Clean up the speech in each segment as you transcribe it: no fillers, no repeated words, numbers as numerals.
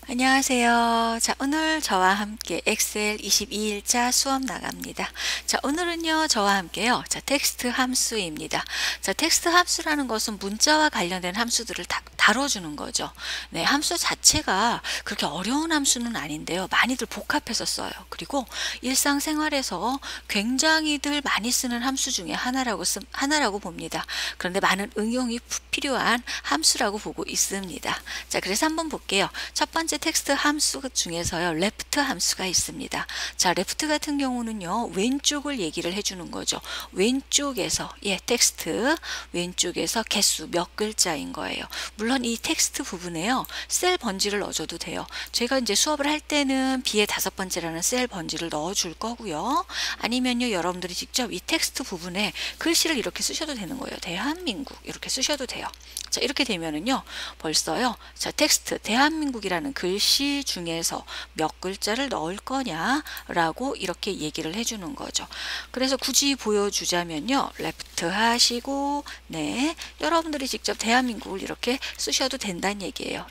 안녕하세요. 자, 오늘 저와 함께 엑셀 22일차 수업 나갑니다. 자, 오늘은요, 저와 함께요. 자, 텍스트 함수입니다. 자, 텍스트 함수라는 것은 문자와 관련된 함수들을 다뤄주는 거죠. 네, 함수 자체가 그렇게 어려운 함수는 아닌데요. 많이들 복합해서 써요. 그리고 일상생활에서 굉장히들 많이 쓰는 함수 중에 하나라고 봅니다. 그런데 많은 응용이 필요한 함수라고 보고 있습니다. 자, 그래서 한번 볼게요. 첫 번째 텍스트 함수 중에서요, 레프트 함수가 있습니다. 자, 레프트 같은 경우는요, 왼쪽을 얘기를 해주는 거죠. 왼쪽에서, 텍스트, 왼쪽에서 개수 몇 글자인 거예요. 물론 이 텍스트 부분에요, 셀 번지를 넣어줘도 돼요. 제가 이제 수업을 할 때는 B의 5번째라는 셀 번지를 넣어줄 거고요. 아니면요, 여러분들이 직접 이 텍스트 부분에 글씨를 이렇게 쓰셔도 되는 거예요. 대한민국 이렇게 쓰셔도 돼요. 자, 이렇게 되면은요, 벌써요, 자, 텍스트 대한민국이라는 글씨 중에서 몇 글자를 넣을 거냐라고 이렇게 얘기를 해주는 거죠. 그래서 굳이 보여주자면요, 레프트 하시고, 네, 여러분들이 직접 대한민국을 이렇게 쓰셔도 된다는 얘기예요.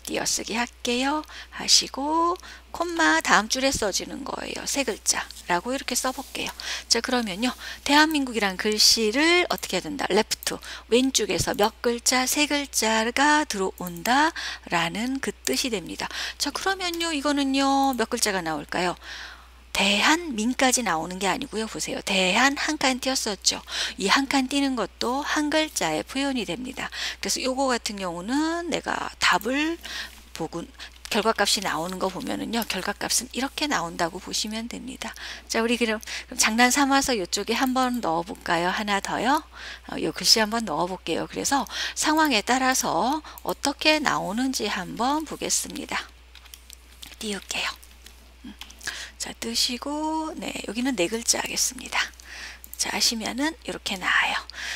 띄어쓰기 할게요 하시고, 콤마 다음 줄에 써지는 거예요. 세 글자라고 이렇게 써볼게요. 자, 그러면요, 대한민국이란 글씨를 어떻게 해야 된다? 레프트, 왼쪽에서 몇 글자, 세 글자가 들어온다 라는 그 뜻이 됩니다. 자, 그러면요, 이거는요, 몇 글자가 나올까요? 대한민까지 나오는 게 아니고요. 보세요. 대한 한 칸 띄었었죠. 이 한 칸 띄는 것도 한 글자의 표현이 됩니다. 그래서 요거 같은 경우는 내가 답을 보고 결과값이 나오는 거 보면은요, 결과값은 이렇게 나온다고 보시면 됩니다. 자, 우리 그럼 장난 삼아서 이쪽에 한번 넣어 볼까요? 하나 더요. 요 글씨 한번 넣어 볼게요. 그래서 상황에 따라서 어떻게 나오는지 한번 보겠습니다. 띄울게요. 자, 뜨시고, 네, 여기는 네 글자 하겠습니다. 자, 하시면은 이렇게 나와요.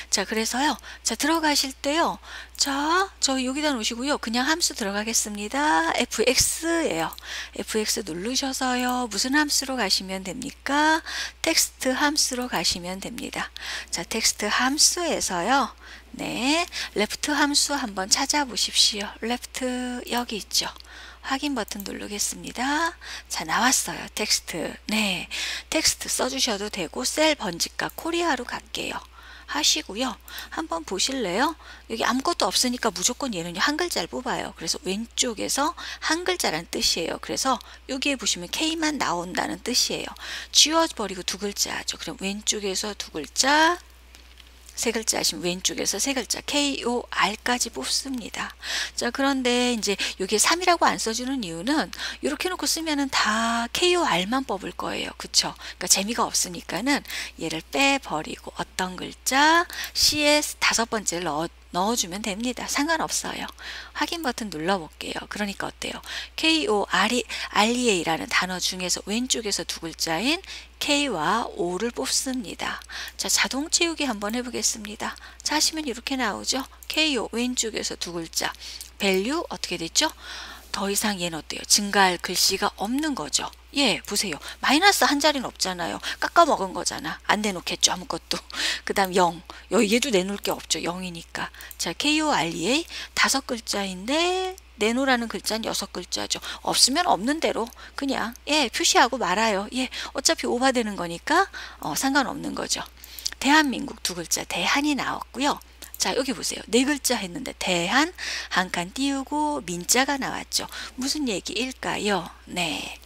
자, 그래서요, 자, 들어가실 때요, 자, 저 여기다 놓으시고요, 그냥 함수 들어가겠습니다. fx예요. fx 누르셔서요, 무슨 함수로 가시면 됩니까? 텍스트 함수로 가시면 됩니다. 자, 텍스트 함수에서요, 네, 레프트 함수 한번 찾아보십시오. 레프트 여기 있죠. 확인 버튼 누르겠습니다. 자, 나왔어요. 텍스트. 네, 텍스트 써주셔도 되고 셀 번지값 코리아로 갈게요. 하시고요. 한번 보실래요? 여기 아무것도 없으니까 무조건 얘는요, 한 글자를 뽑아요. 그래서 왼쪽에서 한 글자란 뜻이에요. 그래서 여기에 보시면 K만 나온다는 뜻이에요. 지워버리고 두 글자 하죠. 그럼 왼쪽에서 두 글자, 세 글자 하시면 왼쪽에서 세 글자 KOR까지 뽑습니다. 자, 그런데 이제 여기에 3이라고 안 써주는 이유는 이렇게 놓고 쓰면은 다 KOR만 뽑을 거예요. 그쵸? 그러니까 재미가 없으니까는 얘를 빼버리고 어떤 글자 C에 5번째를 넣어주면 됩니다. 상관없어요. 확인 버튼 눌러볼게요. 그러니까 어때요? KOREA라는 단어 중에서 왼쪽에서 두 글자인 K와 O를 뽑습니다. 자, 자동 채우기 한번 해보겠습니다. 자, 하시면 이렇게 나오죠. KO 왼쪽에서 두 글자. value 어떻게 됐죠? 더 이상 얘는 어때요? 증가할 글씨가 없는 거죠. 보세요. 마이너스 한 자리는 없잖아요. 깎아먹은 거잖아. 안 내놓겠죠. 아무것도. 그 다음 0. 얘도 내놓을 게 없죠. 0이니까. 자, KOREA 5글자인데 내놓으라는 글자는 6글자죠. 없으면 없는 대로 그냥 표시하고 말아요. 어차피 오버되는 거니까 상관없는 거죠. 대한민국 두 글자 대한이 나왔고요. 자, 여기 보세요. 네 글자 했는데 대한 한 칸 띄우고 민자가 나왔죠. 무슨 얘기일까요? 네.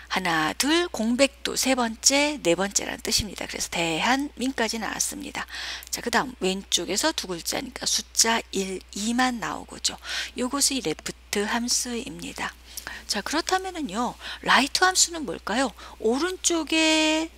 하나, 둘, 공백도 세 번째, 네 번째라는 뜻입니다. 그래서 대한민까지 나왔습니다. 자, 그 다음 왼쪽에서 두 글자니까 숫자 1, 2만 나오고죠. 요것이 레프트 함수입니다. 자, 그렇다면은요, 라이트 함수는 뭘까요? 오른쪽에서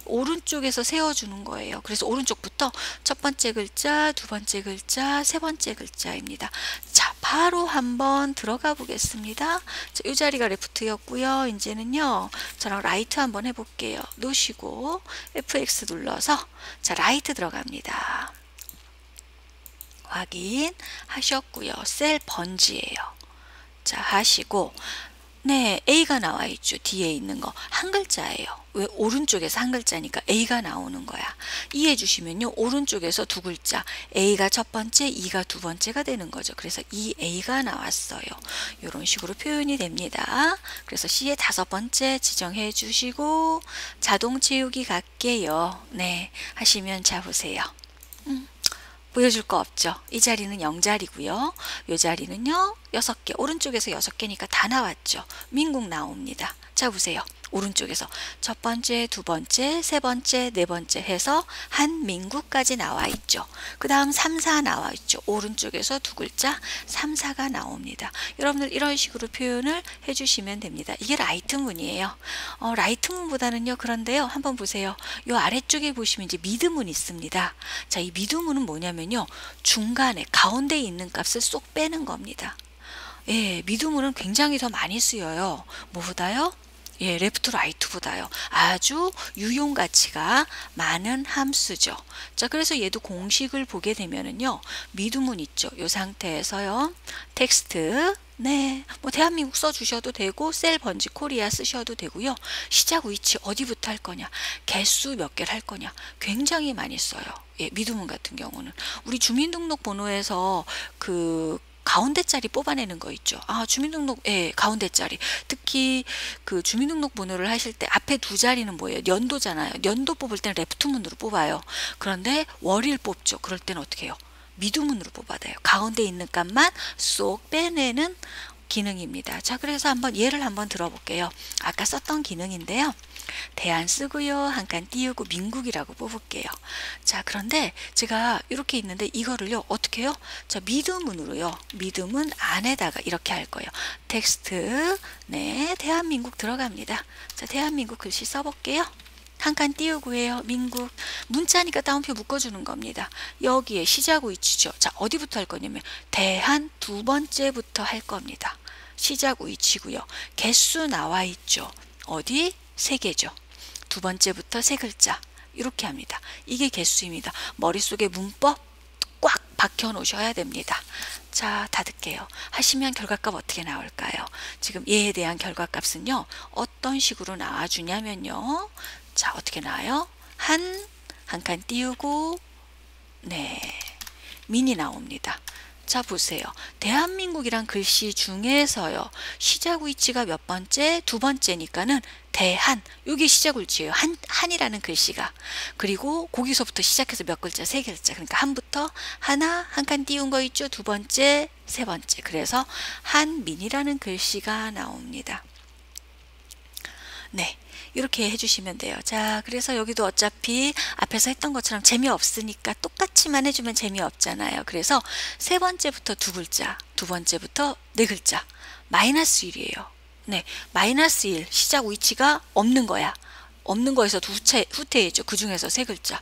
세워주는 거예요. 그래서 오른쪽부터 첫 번째 글자, 두 번째 글자, 세 번째 글자입니다. 자, 바로 한번 들어가 보겠습니다. 자, 이 자리가 레프트였고요. 이제는요, 저랑 라이트 한번 해볼게요. 놓으시고 FX 눌러서 자, 라이트 들어갑니다. 확인하셨고요. 셀 번지예요. 자, 하시고 네, A가 나와 있죠. 뒤에 있는 거. 한 글자예요. 왜? 오른쪽에서 한 글자니까 A가 나오는 거야. 이해해 주시면요. 오른쪽에서 두 글자. A가 첫 번째, E가 두 번째가 되는 거죠. 그래서 이 A가 나왔어요. 이런 식으로 표현이 됩니다. 그래서 C의 다섯 번째 지정해 주시고 자동 채우기 갈게요. 네, 하시면 자 보세요. 보여줄 거 없죠. 이 자리는 0자리고요. 이 자리는요. 6개. 오른쪽에서 6개니까 다 나왔죠. 민국 나옵니다. 자 보세요. 오른쪽에서 첫 번째, 두 번째, 세 번째, 네 번째 해서 한민국까지 나와 있죠. 그 다음 3, 4 나와 있죠. 오른쪽에서 두 글자 3, 4가 나옵니다. 여러분들 이런 식으로 표현을 해주시면 됩니다. 이게 라이트문이에요. 라이트문보다는요. 그런데요. 한번 보세요. 요 아래쪽에 보시면 이제 미드문이 있습니다. 자, 이 미드문은 뭐냐면요. 중간에 가운데 있는 값을 쏙 빼는 겁니다. 예, 미드문은 굉장히 더 많이 쓰여요. 뭐보다요? 예, 레프트 라이트보다요. 아주 유용 가치가 많은 함수죠. 자, 그래서 얘도 공식을 보게 되면은요. 미두문 있죠. 이 상태에서요. 텍스트 네, 뭐 대한민국 써주셔도 되고 셀 번지 코리아 쓰셔도 되고요. 시작 위치 어디부터 할 거냐, 개수 몇 개를 할 거냐 굉장히 많이 써요. 예, 미두문 같은 경우는 우리 주민등록번호에서 그 가운데 자리 뽑아내는 거 있죠. 아, 주민등록, 예, 가운데 자리. 특히 그 주민등록번호를 하실 때 앞에 두 자리는 뭐예요? 연도잖아요. 연도 뽑을 때는 레프트문으로 뽑아요. 그런데 월일 뽑죠. 그럴 때는 어떻게 해요? 미두문으로 뽑아야 돼요. 가운데 있는 값만 쏙 빼내는 기능입니다. 자, 그래서 한번 예를 한번 들어볼게요. 아까 썼던 기능인데요. 대안 쓰고요. 한 칸 띄우고 민국이라고 뽑을게요. 자, 그런데 제가 이렇게 있는데 이거를요. 어떻게 해요? 자, 미드문으로요. 미드문 안에다가 이렇게 할 거예요. 텍스트 네, 대한민국 들어갑니다. 자, 대한민국 글씨 써볼게요. 한 칸 띄우고 해요. 민국. 문자니까 따옴표 묶어주는 겁니다. 여기에 시작 위치죠. 자, 어디부터 할 거냐면 대한 두 번째부터 할 겁니다. 시작 위치고요. 개수 나와 있죠. 어디? 세 개죠. 두 번째부터 세 글자. 이렇게 합니다. 이게 개수입니다. 머릿속에 문법 꽉 박혀 놓으셔야 됩니다. 자, 닫을게요. 하시면 결과값 어떻게 나올까요? 지금 얘에 대한 결과값은요. 어떤 식으로 나와주냐면요. 자, 어떻게 나와요? 한 칸 띄우고 네, 민이 나옵니다. 자, 보세요. 대한민국이란 글씨 중에서요. 시작 위치가 몇 번째? 두 번째니까는 대한. 여기 시작 위치예요. 한이라는 글씨가. 그리고 거기서부터 시작해서 몇 글자? 세 글자. 그러니까 한부터 하나, 한 칸 띄운 거 있죠? 두 번째, 세 번째. 그래서 한민이라는 글씨가 나옵니다. 네. 이렇게 해주시면 돼요. 자, 그래서 여기도 어차피 앞에서 했던 것처럼 재미없으니까 똑같이만 해주면 재미없잖아요. 그래서 세 번째부터 두 글자, 두 번째부터 네 글자, 마이너스 1이에요. 네, 마이너스 1, 시작 위치가 없는 거야. 없는 거에서 후퇴했죠. 그 중에서 세 글자.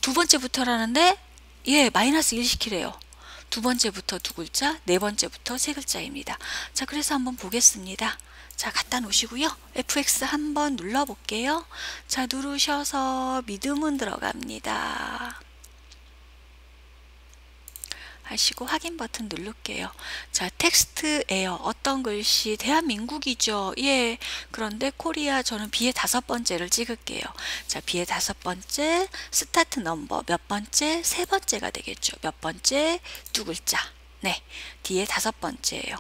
두 번째부터라는데, 예, 마이너스 1 시키래요. 두 번째부터 두 글자, 네 번째부터 세 글자입니다. 자, 그래서 한번 보겠습니다. 자, 갖다 놓으시고요. FX 한번 눌러볼게요. 자, 누르셔서 미드문 들어갑니다. 하시고 확인 버튼 누를게요. 자, 텍스트예요. 어떤 글씨? 대한민국이죠. 예. 그런데 코리아 저는 B의 다섯 번째를 찍을게요. 자, B의 다섯 번째 스타트 넘버 몇 번째? 세 번째가 되겠죠. 몇 번째? 두 글자. 네, D의 다섯 번째예요.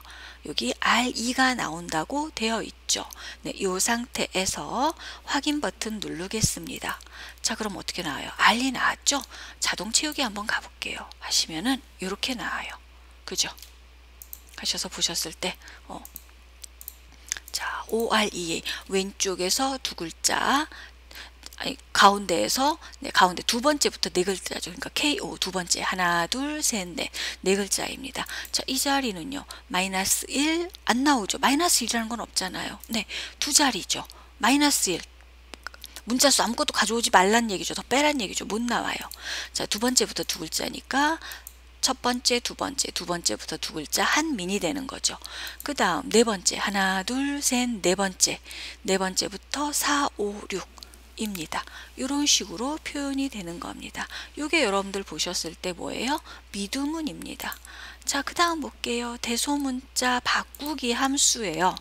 여기 R2가 나온다고 되어 있죠. 네, 이 상태에서 확인 버튼 누르겠습니다. 자, 그럼 어떻게 나와요? R2 나왔죠? 자동 채우기 한번 가볼게요. 하시면은 이렇게 나와요. 그죠? 하셔서 보셨을 때 자, ORE 왼쪽에서 두 글자, 아니, 가운데에서 네, 가운데 두 번째부터 네 글자죠. 그러니까 KO 두 번째 하나 둘 셋 넷 네 글자입니다. 자, 이 자리는요. 마이너스 1 안 나오죠. 마이너스 1이라는 건 없잖아요. 네, 두 자리죠. 마이너스 1 문자수 아무것도 가져오지 말란 얘기죠. 더 빼란 얘기죠. 못 나와요. 자, 두 번째부터 두 글자니까 첫 번째, 두 번째, 두 번째부터 두 글자 한민이 되는 거죠. 그 다음 네 번째 하나 둘 셋 네 번째 네 번째부터 4, 5, 6 입니다. 이런 식으로 표현이 되는 겁니다. 이게 여러분들 보셨을 때 뭐예요? 미두문입니다. 자, 그 다음 볼게요. 대소문자 바꾸기 함수예요.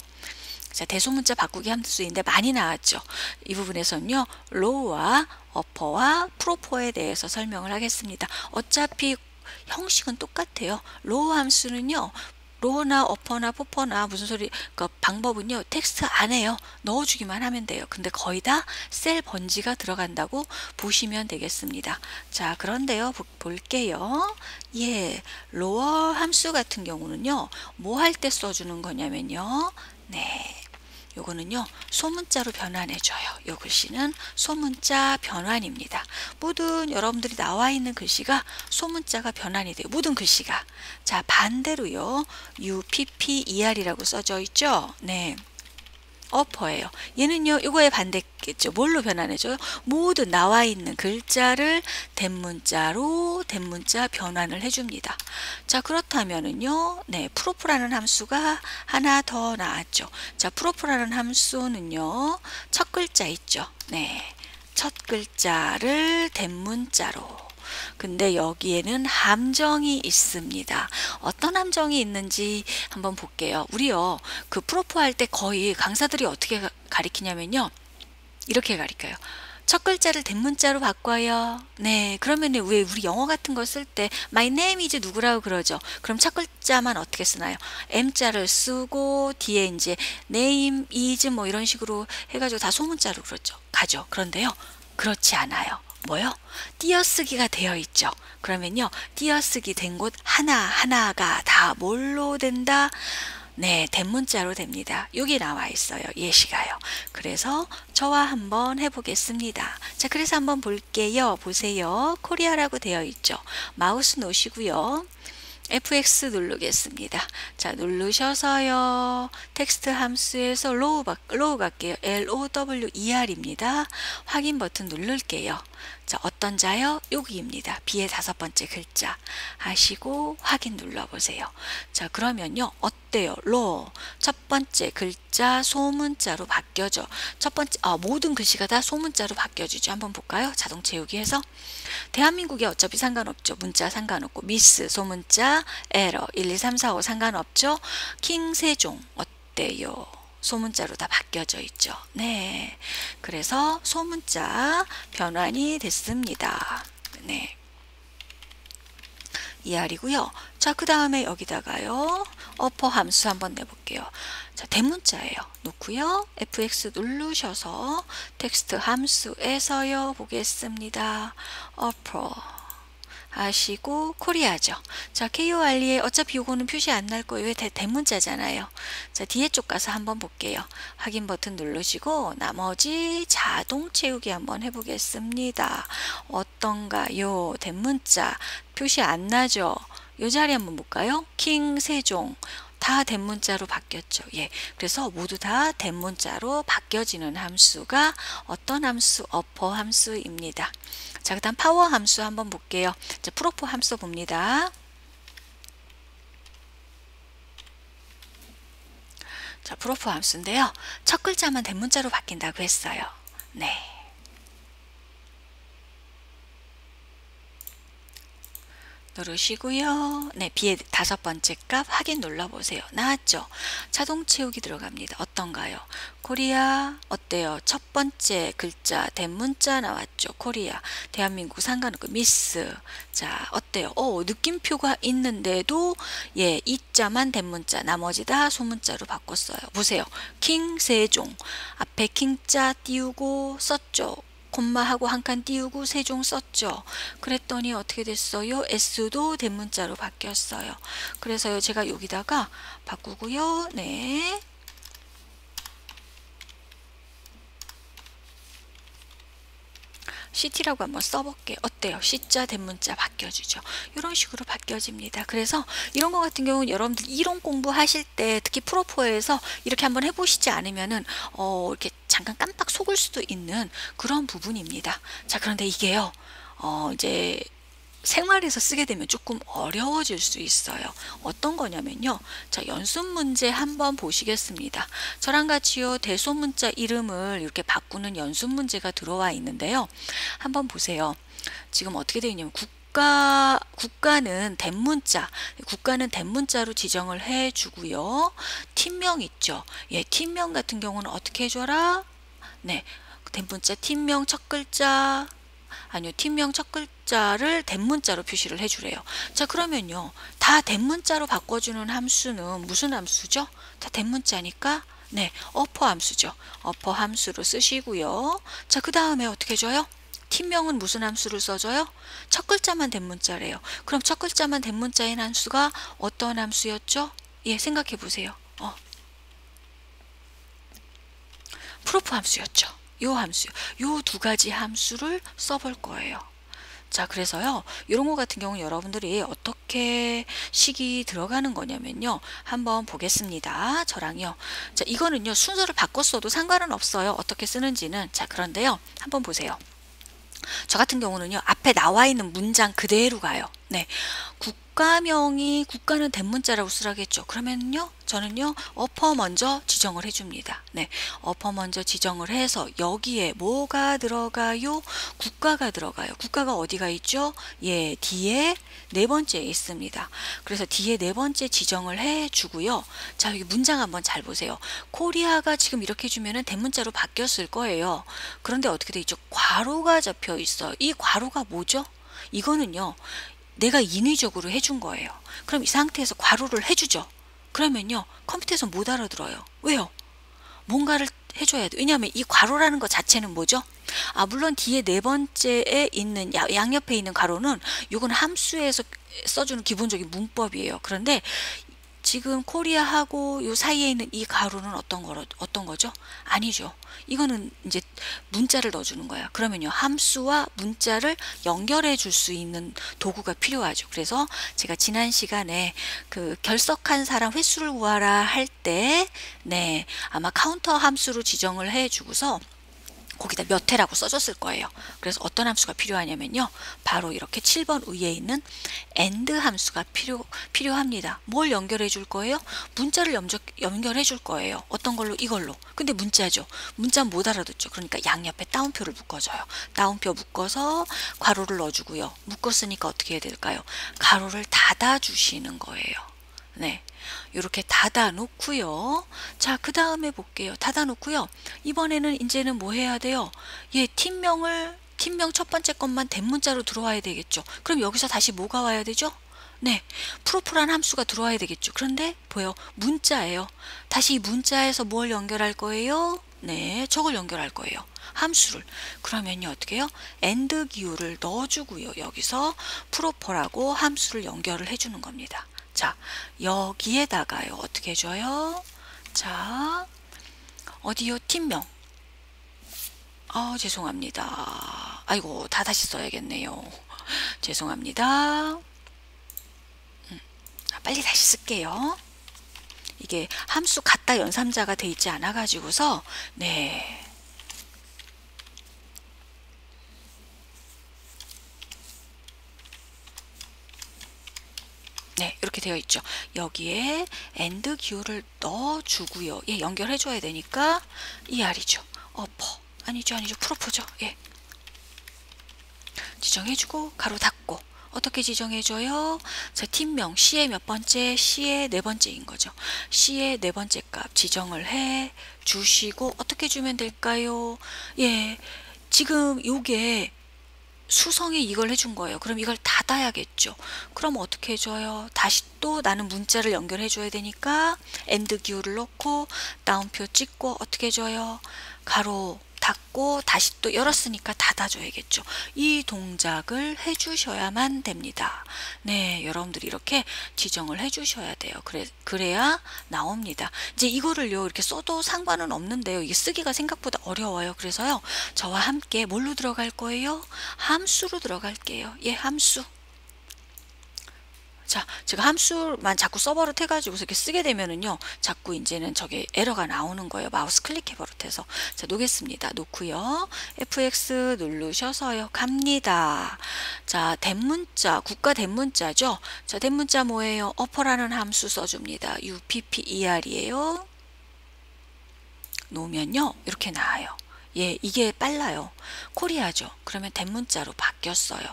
자, 대소문자 바꾸기 함수인데 많이 나왔죠. 이 부분에서는요, 로우와 어퍼와 프로퍼에 대해서 설명을 하겠습니다. 어차피 형식은 똑같아요. 로우 함수는요, 로우나 어퍼나 포퍼나 무슨 소리, 그 방법은요, 텍스트 안에요. 넣어주기만 하면 돼요. 근데 거의 다 셀 번지가 들어간다고 보시면 되겠습니다. 자, 그런데요, 볼게요. 예, 로어 함수 같은 경우는요, 뭐 할 때 써주는 거냐면요, 네. 요거는요, 소문자로 변환해줘요. 요 글씨는 소문자 변환입니다. 모든 여러분들이 나와 있는 글씨가 소문자가 변환이 돼요. 모든 글씨가. 자, 반대로요, UPPER이라고 써져 있죠. 네. 어퍼예요. 얘는요, 이거의 반대겠죠. 뭘로 변환해줘요? 모두 나와 있는 글자를 대문자로 대문자 변환을 해줍니다. 자, 그렇다면은요, 네, 프로프라는 함수가 하나 더 나왔죠. 자, 프로프라는 함수는요, 첫 글자 있죠. 네, 첫 글자를 대문자로. 근데 여기에는 함정이 있습니다. 어떤 함정이 있는지 한번 볼게요. 우리요, 그 프로포 할 때 거의 강사들이 어떻게 가리키냐면요, 이렇게 가리켜요. 첫 글자를 대문자로 바꿔요. 네, 그러면 왜 우리 영어 같은 거 쓸 때 My name is 누구라고 그러죠. 그럼 첫 글자만 어떻게 쓰나요? M자를 쓰고 뒤에 이제 name is 뭐 이런 식으로 해가지고 다 소문자로 그러죠. 가죠. 그런데요, 그렇지 않아요. 뭐요? 띄어쓰기가 되어 있죠. 그러면요, 띄어쓰기 된 곳 하나하나가 다 뭘로 된다? 네, 대문자로 됩니다. 여기 나와 있어요. 예시가요. 그래서 저와 한번 해보겠습니다. 자, 그래서 한번 볼게요. 보세요. 코리아라고 되어 있죠. 마우스 놓으시고요. FX 누르겠습니다. 자, 누르셔서요, 텍스트 함수에서 로우 갈게요. LOWER입니다. 확인 버튼 누를게요. 자, 어떤 자요? 여기입니다. B의 다섯 번째 글자 하시고 확인 눌러보세요. 자, 그러면요, 어때요? 첫 번째 글자 소문자로 바뀌어져. 첫 번째, 모든 글씨가 다 소문자로 바뀌어지죠. 한번 볼까요? 자동 채우기 해서. 대한민국에 어차피 상관없죠. 문자 상관없고, 미스 소문자, 에러 1, 2, 3, 4, 5 상관없죠. 킹 세종 어때요? 소문자로 다 바뀌어져 있죠. 네, 그래서 소문자 변환이 됐습니다. 네, ER이고요. 자, 그 다음에 여기다가요, 어퍼 함수 한번 내볼게요. 자, 대문자예요. 놓고요, FX 누르셔서 텍스트 함수에서요 보겠습니다. 어퍼 하시고 코리아죠. 자, KOR에 어차피 요거는 표시 안 날 거예요. 왜 대문자잖아요. 자, 뒤에 쪽 가서 한번 볼게요. 확인 버튼 누르시고 나머지 자동 채우기 한번 해보겠습니다. 어떤가요? 대문자 표시 안 나죠? 요 자리 한번 볼까요? 킹 세종 다 대문자로 바뀌었죠. 예, 그래서 모두 다 대문자로 바뀌어지는 함수가 어떤 함수? 어퍼 함수입니다. 자, 그 다음 파워 함수 한번 볼게요. 자, 프로포 함수 봅니다. 자, 프로포 함수인데요, 첫 글자만 대문자로 바뀐다고 했어요. 네, 누르시고요. 네, B의 다섯 번째 값 확인 눌러보세요. 나왔죠? 자동 채우기 들어갑니다. 어떤가요? 코리아 어때요? 첫 번째 글자 대문자 나왔죠? 코리아, 대한민국 상관없고 미스. 자, 어때요? 느낌표가 있는데도 예, 이자만 대문자, 나머지 다 소문자로 바꿨어요. 보세요. 킹 세종 앞에 킹자 띄우고 썼죠? 콤마하고 한 칸 띄우고 세종 썼죠. 그랬더니 어떻게 됐어요? S도 대문자로 바뀌었어요. 그래서요, 제가 여기다가 바꾸고요. 네, CT라고 한번 써볼게요. 어때요? C자 대문자 바뀌어주죠. 이런 식으로 바뀌어집니다. 그래서 이런 거 같은 경우는 여러분들 이론 공부하실 때 특히 프로포에서 이렇게 한번 해보시지 않으면은 이렇게 잠깐 깜빡 속을 수도 있는 그런 부분입니다. 자, 그런데 이게요, 이제 생활에서 쓰게 되면 조금 어려워질 수 있어요. 어떤 거냐면요, 자, 연습 문제 한번 보시겠습니다. 저랑 같이요, 대소문자 이름을 이렇게 바꾸는 연습 문제가 들어와 있는데요, 한번 보세요. 지금 어떻게 되어 있냐면 국가는 대문자, 국가는 대문자로 지정을 해주고요. 팀명 있죠. 예, 팀명 같은 경우는 어떻게 해줘라? 네, 대문자 팀명 첫 글자, 아니요, 팀명 첫 글자를 대문자로 표시를 해주래요. 자, 그러면요, 다 대문자로 바꿔주는 함수는 무슨 함수죠? 다 대문자니까 네, 어퍼 함수죠. 어퍼 함수로 쓰시고요. 자, 그 다음에 어떻게 줘요? 팀명은 무슨 함수를 써줘요? 첫 글자만 대문자래요. 그럼 첫 글자만 대문자인 함수가 어떤 함수였죠? 예, 생각해 보세요. 프로프 함수였죠. 요 함수, 요 두 가지 함수를 써볼 거예요. 자, 그래서요, 이런 거 같은 경우 여러분들이 어떻게 식이 들어가는 거냐면요, 한번 보겠습니다. 저랑요. 자, 이거는요, 순서를 바꿨어도 상관은 없어요. 어떻게 쓰는지는. 자, 그런데요, 한번 보세요. 저 같은 경우는요, 앞에 나와 있는 문장 그대로 가요. 네. 국가는 대문자라고 쓰라겠죠. 그러면요, 저는요, 어퍼 먼저 지정을 해줍니다. 네. 어퍼 먼저 지정을 해서 여기에 뭐가 들어가요? 국가가 들어가요. 국가가 어디가 있죠? 예, 뒤에 네 번째에 있습니다. 그래서 뒤에 네 번째 지정을 해주고요. 자, 여기 문장 한번 잘 보세요. 코리아가 지금 이렇게 주면은 대문자로 바뀌었을 거예요. 그런데 어떻게 돼 있죠? 괄호가 잡혀 있어요. 이 괄호가 뭐죠? 이거는요, 내가 인위적으로 해준 거예요. 그럼 이 상태에서 괄호를 해주죠. 그러면요, 컴퓨터에서 못 알아들어요. 왜요? 뭔가를 해줘야 돼. 왜냐하면 이 괄호라는 것 자체는 뭐죠? 물론 뒤에 네 번째에 있는 양옆에 있는 괄호는 이건 함수에서 써주는 기본적인 문법이에요. 그런데 지금 코리아하고 요 사이에 있는 이 가로는 어떤 거죠? 아니죠. 이거는 이제 문자를 넣어주는 거야. 그러면요, 함수와 문자를 연결해 줄 수 있는 도구가 필요하죠. 그래서 제가 지난 시간에 그 결석한 사람 횟수를 구하라 할 때, 네, 아마 카운터 함수로 지정을 해 주고서 거기다 몇 회라고 써줬을 거예요. 그래서 어떤 함수가 필요하냐면요, 바로 이렇게 7번 위에 있는 AND 함수가 필요합니다. 뭘 연결해 줄 거예요? 문자를 연결해 줄 거예요. 어떤 걸로? 이걸로. 근데 문자죠. 문자는 못 알아듣죠. 그러니까 양옆에 따옴표를 묶어줘요. 따옴표 묶어서 괄호를 넣어주고요. 묶었으니까 어떻게 해야 될까요? 가로를 닫아 주시는 거예요. 네, 이렇게 닫아 놓고요. 자, 그 다음에 볼게요. 닫아 놓고요. 이번에는 이제는 뭐 해야 돼요? 예, 팀명 첫 번째 것만 대문자로 들어와야 되겠죠. 그럼 여기서 다시 뭐가 와야 되죠? 네, 프로프란 함수가 들어와야 되겠죠. 그런데 보여, 문자예요. 다시 이 문자에서 뭘 연결할 거예요? 네, 저걸 연결할 거예요. 함수를. 그러면요, 어떻게 해요? AND 기호를 넣어주고요. 여기서 프로퍼라고 함수를 연결을 해주는 겁니다. 자, 여기에다가요, 어떻게 해줘요? 자, 어디요? 팀명. 죄송합니다. 아이고, 다시 써야겠네요. 죄송합니다. 빨리 다시 쓸게요. 이게 함수 같다 연산자가 돼 있지 않아 가지고서, 네, 네, 이렇게 되어 있죠. 여기에 AND 기호를 넣어주고요. 예, 연결해줘야 되니까 ER이죠. 어퍼. 아니죠. 프로포죠. 예. 지정해주고 가로 닫고. 어떻게 지정해줘요? 자, 팀명 C의 몇 번째? C의 네 번째인 거죠. C의 네 번째 값 지정을 해 주시고 어떻게 주면 될까요? 예, 지금 요게 수성에 이걸 해준 거예요. 그럼 이걸 닫아야겠죠. 그럼 어떻게 해줘요? 다시 또 나는 문자를 연결해 줘야 되니까 AND 기호를 넣고 다운표 찍고 어떻게 해줘요? 가로 닫고 다시 또 열었으니까 닫아줘야겠죠. 이 동작을 해주셔야만 됩니다. 네, 여러분들이 이렇게 지정을 해주셔야 돼요. 그래야 나옵니다. 이제 이거를요, 이렇게 써도 상관은 없는데요. 이게 쓰기가 생각보다 어려워요. 그래서요, 저와 함께 뭘로 들어갈 거예요? 함수로 들어갈게요. 예, 함수. 자, 제가 함수만 자꾸 써버릇 해가지고 이렇게 쓰게 되면은요, 자꾸 이제는 저게 에러가 나오는 거예요. 마우스 클릭해버릇해서. 자, 놓겠습니다. 놓고요. FX 누르셔서요. 갑니다. 자, 대문자, 국가 대문자죠. 자, 대문자 뭐예요? 어퍼라는 함수 써줍니다. UPPER이에요. 놓으면요, 이렇게 나와요. 예, 이게 빨라요. 코리아죠. 그러면 대문자로 바뀌었어요.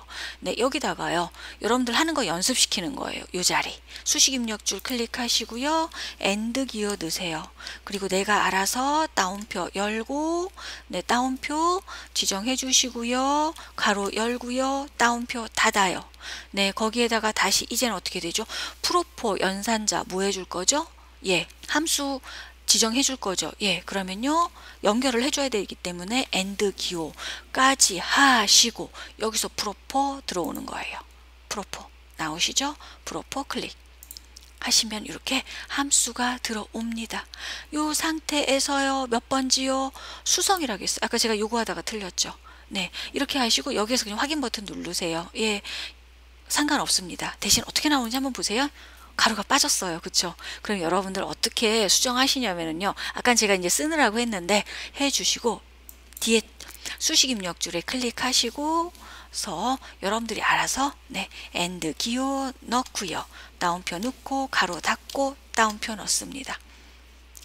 네, 여기다가요. 여러분들 하는 거 연습시키는 거예요. 이 자리. 수식 입력줄 클릭하시고요. 엔드 기어 넣으세요. 그리고 내가 알아서 따옴표 열고, 네, 따옴표 지정해 주시고요. 가로 열고요. 따옴표 닫아요. 네, 거기에다가 다시 이제는 어떻게 되죠? 프로포 연산자 뭐 해줄 거죠? 예, 함수 지정해 줄 거죠. 예, 그러면요. 연결을 해줘야 되기 때문에 엔드 기호까지 하시고 여기서 프로포 들어오는 거예요. 프로포 나오시죠? 프로포 클릭 하시면 이렇게 함수가 들어옵니다. 요 상태에서요. 몇 번지요? 수성이라고 했어요. 아까 제가 요거 하다가 틀렸죠. 네, 이렇게 하시고 여기에서 그냥 확인 버튼 누르세요. 예, 상관없습니다. 대신 어떻게 나오는지 한번 보세요. 가루가 빠졌어요. 그쵸? 그럼 여러분들 어떻게 수정하시냐면요. 아까 제가 이제 쓰느라고 했는데 해주시고 뒤에 수식 입력줄에 클릭하시고서 여러분들이 알아서 네, 엔드 기호 넣고요. 따옴표 넣고 가로 닫고 따옴표 넣습니다.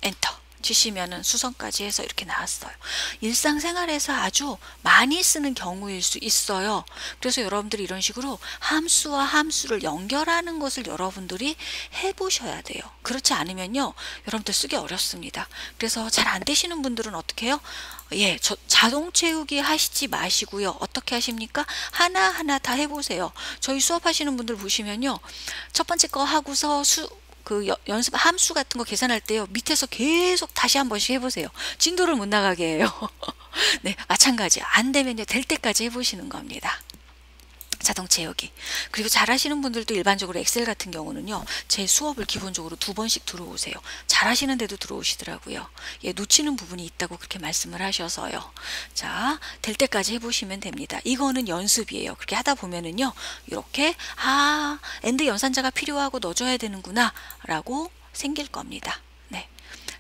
엔터 치시면은 수성까지 해서 이렇게 나왔어요. 일상생활에서 아주 많이 쓰는 경우일 수 있어요. 그래서 여러분들이 이런 식으로 함수와 함수를 연결하는 것을 여러분들이 해보셔야 돼요. 그렇지 않으면요, 여러분들 쓰기 어렵습니다. 그래서 잘 안 되시는 분들은 어떻게 해요? 예, 자동 채우기 하시지 마시고요. 어떻게 하십니까? 하나하나 다 해보세요. 저희 수업하시는 분들 보시면요, 첫 번째 거 하고서 연습 함수 같은 거 계산할 때요. 밑에서 계속 다시 한 번씩 해보세요. 진도를 못 나가게 해요. 네, 마찬가지. 안 되면요. 될 때까지 해보시는 겁니다. 자동 채우기. 그리고 잘하시는 분들도 일반적으로 엑셀 같은 경우는요. 제 수업을 기본적으로 2번씩 들어오세요. 잘하시는데도 들어오시더라고요. 예, 놓치는 부분이 있다고 그렇게 말씀을 하셔서요. 자, 될 때까지 해보시면 됩니다. 이거는 연습이에요. 그렇게 하다 보면은요. 이렇게 엔드 연산자가 필요하고 넣어줘야 되는구나 라고 생길 겁니다. 네.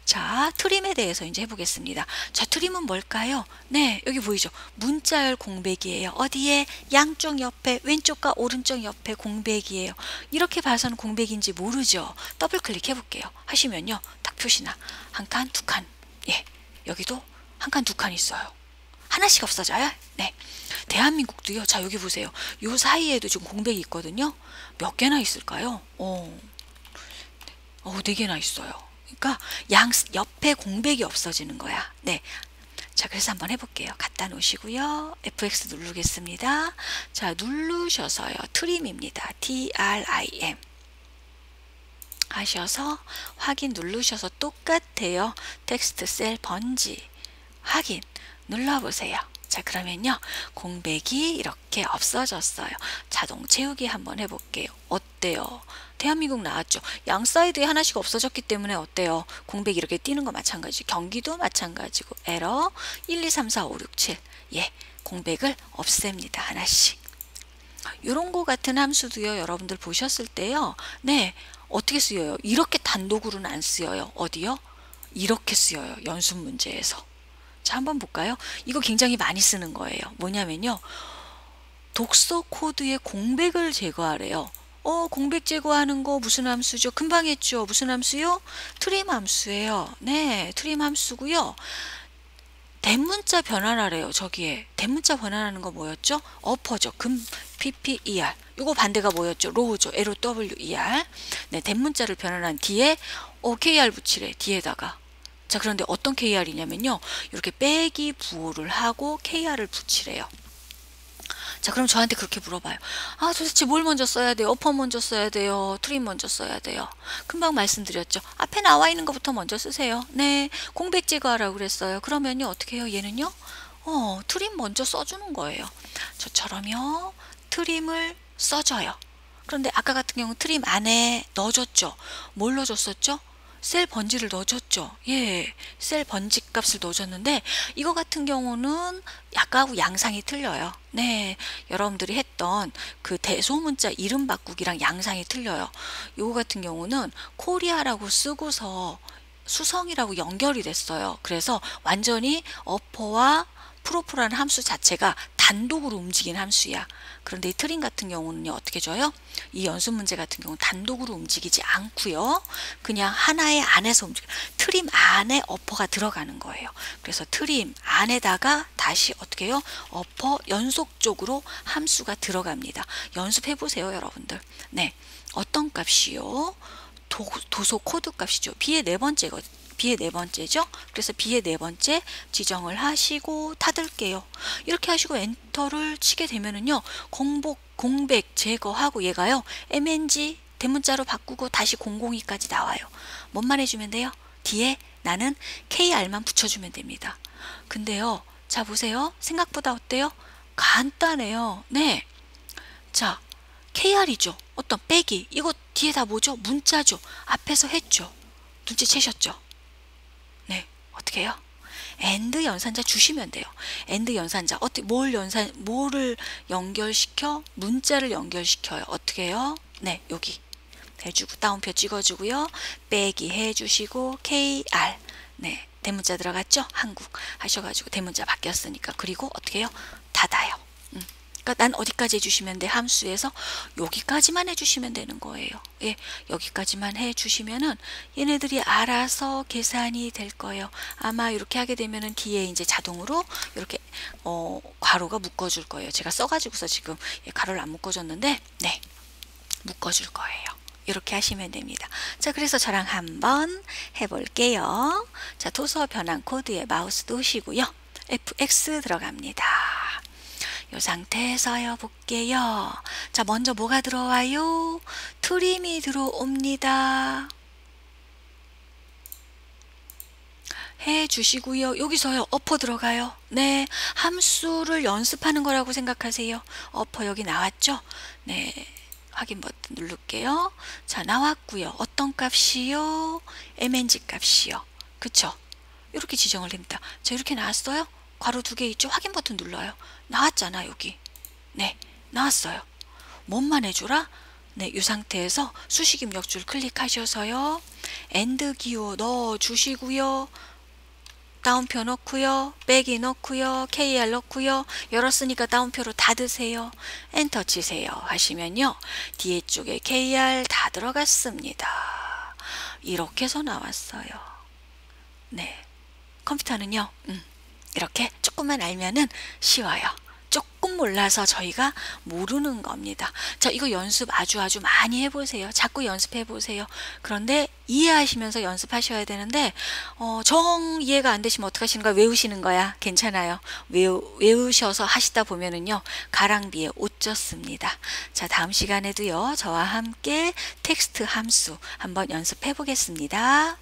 자, 트림에 대해서 이제 해보겠습니다. 자, 트림은 뭘까요? 네, 여기 보이죠? 문자열 공백이에요. 어디에? 양쪽 옆에, 왼쪽과 오른쪽 옆에 공백이에요. 이렇게 봐서는 공백인지 모르죠? 더블 클릭 해볼게요. 하시면요. 딱 표시나. 한 칸, 두 칸. 예, 여기도 한 칸, 두 칸 있어요. 하나씩 없어져요? 네. 대한민국도요. 자, 여기 보세요. 요 사이에도 지금 공백이 있거든요. 몇 개나 있을까요? 4개나 있어요. 그러니까 옆에 공백이 없어지는 거야. 네. 자, 그래서 한번 해볼게요. 갖다 놓으시고요. FX 누르겠습니다. 자, 누르셔서요. 트림입니다. TRIM 하셔서 확인 누르셔서 똑같아요. 텍스트 셀 번지 확인 눌러보세요. 자, 그러면요. 공백이 이렇게 없어졌어요. 자동 채우기 한번 해볼게요. 어때요? 대한민국 나왔죠. 양 사이드에 하나씩 없어졌기 때문에 어때요? 공백이 이렇게 띄는 거 마찬가지. 경기도 마찬가지고. 에러 1, 2, 3, 4, 5, 6, 7. 예, 공백을 없앱니다. 하나씩. 요런 거 같은 함수도요. 여러분들 보셨을 때요. 네, 어떻게 쓰여요? 이렇게 단독으로는 안 쓰여요. 어디요? 이렇게 쓰여요. 연습 문제에서. 자, 한번 볼까요? 이거 굉장히 많이 쓰는 거예요. 뭐냐면요. 독서 코드의 공백을 제거하래요. 공백 제거하는 거 무슨 함수죠? 금방 했죠. 무슨 함수요? 트림 함수예요. 네, 트림 함수고요. 대문자 변환하래요. 저기에 대문자 변환하는 거 뭐였죠? 어퍼죠. PPER. 이거 반대가 뭐였죠? 로우죠. LOWER. 네, 대문자를 변환한 뒤에 KR 붙이래. 뒤에다가. 자, 그런데 어떤 KR이냐면요. 이렇게 빼기 부호를 하고 KR을 붙이래요. 자, 그럼 저한테 그렇게 물어봐요. 아, 도대체 뭘 먼저 써야 돼요? 어퍼 먼저 써야 돼요? 트림 먼저 써야 돼요? 금방 말씀드렸죠. 앞에 나와 있는 것부터 먼저 쓰세요. 네, 공백 제거하라고 그랬어요. 그러면요, 어떻게 해요? 얘는요, 트림 먼저 써주는 거예요. 저처럼요, 트림을 써줘요. 그런데 아까 같은 경우 트림 안에 넣어줬죠. 뭘 넣어줬었죠? 셀 번지를 넣어줬죠. 예, 셀 번지 값을 넣어줬는데 이거 같은 경우는 약하고 양상이 틀려요. 네, 여러분들이 했던 그 대소문자 이름 바꾸기랑 양상이 틀려요. 이거 같은 경우는 코리아라고 쓰고서 수성이라고 연결이 됐어요. 그래서 완전히 어퍼와 프로프라는 함수 자체가 단독으로 움직이는 함수야. 그런데 이 트림 같은 경우는요, 어떻게 줘요? 이 연습 문제 같은 경우는 단독으로 움직이지 않고요. 그냥 하나의 안에서 트림 안에 어퍼가 들어가는 거예요. 그래서 트림 안에다가 다시 어떻게 해요? 어퍼 연속적으로 함수가 들어갑니다. 연습해 보세요, 여러분들. 네. 어떤 값이요? 도소 코드 값이죠. B의 네 번째거든요. B의 네 번째죠. 그래서 B의 네 번째 지정을 하시고 닫을게요. 이렇게 하시고 엔터를 치게 되면은요, 공백 제거하고 얘가요, mng 대문자로 바꾸고 다시 002까지 나와요. 뭔만 해주면 돼요? 뒤에 나는 kr만 붙여주면 됩니다. 근데요, 자 보세요. 생각보다 어때요? 간단해요. 네. 자, kr이죠. 어떤 빼기. 이거 뒤에 다 뭐죠? 문자죠. 앞에서 했죠. 눈치채셨죠? 네, 어떻게 해요? and 연산자 주시면 돼요. and 연산자 어떻게 뭐를 연결시켜? 문자를 연결시켜요. 어떻게 해요? 네, 여기 해주고 따옴표 찍어주고요. 빼기 해주시고 kr 네, 대문자 들어갔죠? 한국 하셔가지고 대문자 바뀌었으니까 그리고 어떻게 해요? 닫아요. 그러니까 난 어디까지 해주시면 돼? 함수에서 여기까지만 해주시면 되는 거예요. 예, 여기까지만 해주시면은 얘네들이 알아서 계산이 될 거예요. 아마 이렇게 하게 되면은 뒤에 이제 자동으로 이렇게 괄호가 묶어줄 거예요. 제가 써가지고서 지금 괄호를 안 묶어줬는데, 네, 묶어줄 거예요. 이렇게 하시면 됩니다. 자, 그래서 저랑 한번 해볼게요. 자, 도서 변환 코드에 마우스 두시고요. fx 들어갑니다. 이 상태에서요 볼게요. 자, 먼저 뭐가 들어와요? 트림이 들어옵니다. 해주시고요. 여기서요 어퍼 들어가요. 네, 함수를 연습하는 거라고 생각하세요. 어퍼 여기 나왔죠? 네, 확인 버튼 누를게요. 자, 나왔고요. 어떤 값이요? mng 값이요. 그쵸? 이렇게 지정을 합니다. 자, 이렇게 나왔어요? 괄호 2개 있죠? 확인 버튼 눌러요. 나왔잖아, 여기. 네, 나왔어요. 뭔만 해줘라? 네, 이 상태에서 수식 입력줄 클릭하셔서요. and 기호 넣어주시고요. 다운표 넣고요. 빼기 넣고요. kr 넣고요. 열었으니까 다운표로 닫으세요. 엔터 치세요. 하시면요, 뒤에 쪽에 kr 다 들어갔습니다. 이렇게 해서 나왔어요. 네, 컴퓨터는요, 이렇게 조금만 알면은 쉬워요. 조금 몰라서 저희가 모르는 겁니다. 자, 이거 연습 아주 많이 해보세요. 자꾸 연습해 보세요. 그런데 이해하시면서 연습하셔야 되는데 정 이해가 안 되시면 어떡하시는 거야? 외우시는 거야. 괜찮아요. 외우셔서 하시다 보면은요, 가랑비에 옷 젖습니다. 자, 다음 시간에도요, 저와 함께 텍스트 함수 한번 연습해 보겠습니다.